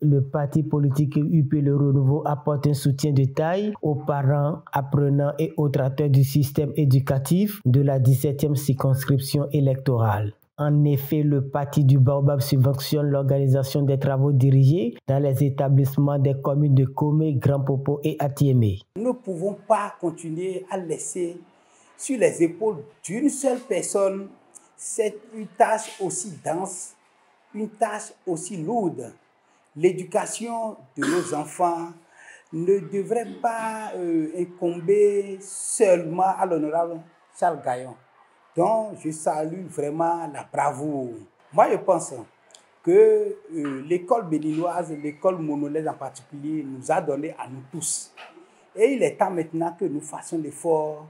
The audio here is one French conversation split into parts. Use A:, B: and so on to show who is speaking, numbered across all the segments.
A: Le parti politique UP Le Renouveau apporte un soutien de taille aux parents, apprenants et autres acteurs du système éducatif de la 17e circonscription électorale. En effet, le parti du Baobab subventionne l'organisation des travaux dirigés dans les établissements des communes de Komé, Grand Popo et Atiémé.
B: Nous ne pouvons pas continuer à laisser sur les épaules d'une seule personne une tâche aussi dense, une tâche aussi lourde. L'éducation de nos enfants ne devrait pas incomber seulement à l'honorable Charles Gaillon, dont je salue vraiment la bravoure. Moi, je pense que l'école béninoise, l'école monolaise en particulier, nous a donné à nous tous. Et il est temps maintenant que nous fassions l'effort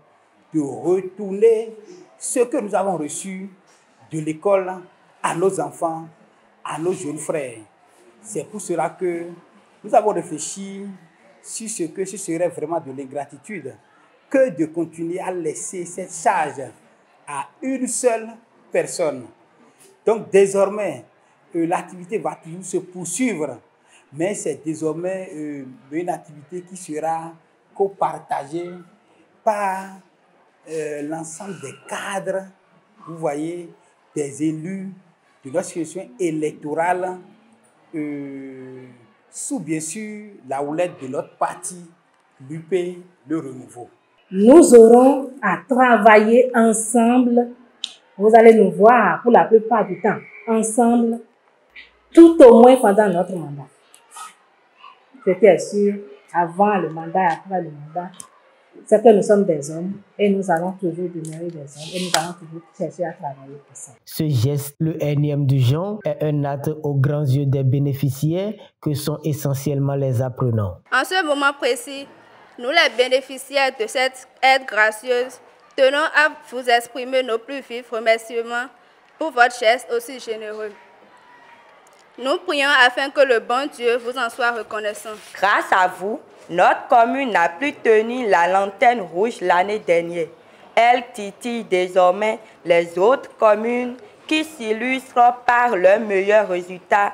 B: de retourner ce que nous avons reçu de l'école à nos enfants, à nos jeunes frères. C'est pour cela que nous avons réfléchi sur ce que ce serait vraiment de l'ingratitude que de continuer à laisser cette charge à une seule personne. Donc désormais, l'activité va toujours se poursuivre, mais c'est désormais une activité qui sera copartagée par l'ensemble des cadres, vous voyez, des élus de notre situation électorale, sous bien sûr la houlette de notre parti, l'UP Le Renouveau.
C: Nous aurons à travailler ensemble, vous allez nous voir pour la plupart du temps, ensemble, tout au moins pendant notre mandat. C'était sûr, avant le mandat et après le mandat, c'est que nous sommes des hommes et nous allons toujours demeurer des hommes et nous allons toujours chercher à travailler ensemble.
A: Ce geste, le énième du genre, est un acte aux grands yeux des bénéficiaires que sont essentiellement les apprenants.
D: En ce moment précis, nous les bénéficiaires de cette aide gracieuse, tenons à vous exprimer nos plus vifs remerciements pour votre geste aussi généreux. Nous prions afin que le bon Dieu vous en soit reconnaissant.
E: Grâce à vous, notre commune n'a plus tenu la lanterne rouge l'année dernière. Elle titille désormais les autres communes qui s'illustrent par leurs meilleurs résultats.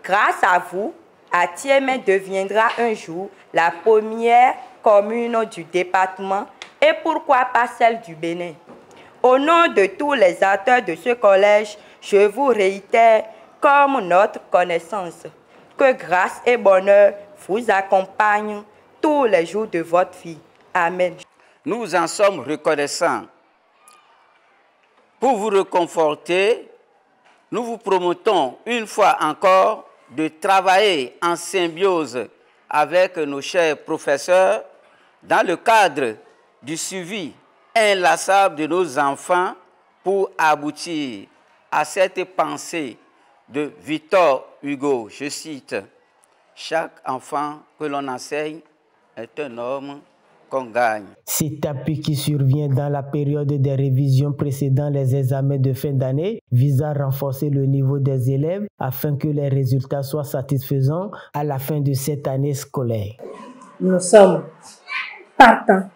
E: Grâce à vous, Atiémé deviendra un jour la première commune du département et pourquoi pas celle du Bénin. Au nom de tous les acteurs de ce collège, je vous réitère comme notre connaissance que grâce et bonheur vous accompagnent tous les jours de votre vie. Amen.
F: Nous en sommes reconnaissants. Pour vous réconforter, nous vous promettons une fois encore de travailler en symbiose avec nos chers professeurs dans le cadre du suivi inlassable de nos enfants pour aboutir à cette pensée de Victor Hugo. Je cite, « Chaque enfant que l'on enseigne est un homme qu'on gagne. »
A: Cet appui qui survient dans la période des révisions précédant les examens de fin d'année vise à renforcer le niveau des élèves afin que les résultats soient satisfaisants à la fin de cette année scolaire.
C: Nous sommes partants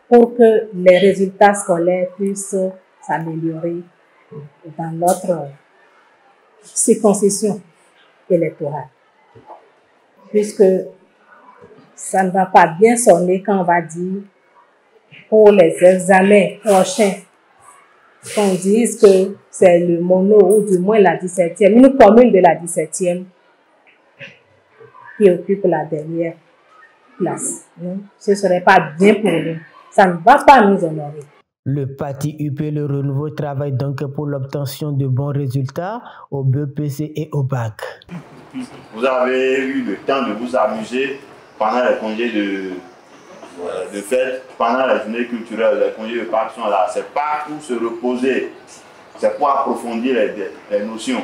C: pour que les résultats scolaires puissent s'améliorer dans notre circonscription électorale. Puisque ça ne va pas bien sonner quand on va dire pour les examens prochains qu'on dise que c'est le mono ou du moins la 17e, une commune de la 17e qui occupe la dernière place. Ce ne serait pas bien pour nous. Ça ne va pas nous honorer.
A: Le parti UP Le Renouveau travaille donc pour l'obtention de bons résultats au BEPC et au bac.
G: Vous avez eu le temps de vous amuser pendant les congés de fête, pendant la journée culturelle, les congés de Pâques sont là. Ce n'est pas pour se reposer, c'est pour approfondir les notions.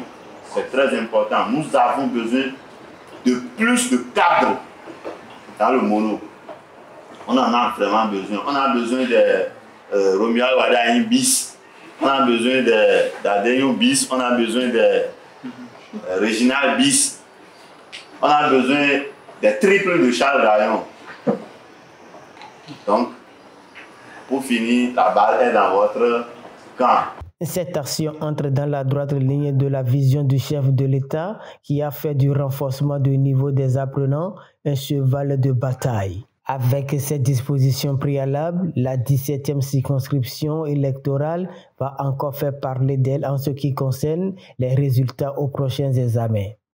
G: C'est très important. Nous avons besoin de plus de cadres dans le mono. On en a vraiment besoin. On a besoin de Romuald Wadaïn bis, on a besoin d'Adeyo bis, on a besoin de Réginal bis, on a besoin des triples de Charles Gaillon. Donc, pour finir, la balle est dans votre camp.
A: Cette action entre dans la droite ligne de la vision du chef de l'État qui a fait du renforcement du niveau des apprenants un cheval de bataille. Avec cette disposition préalable, la 17e circonscription électorale va encore faire parler d'elle en ce qui concerne les résultats aux prochains examens.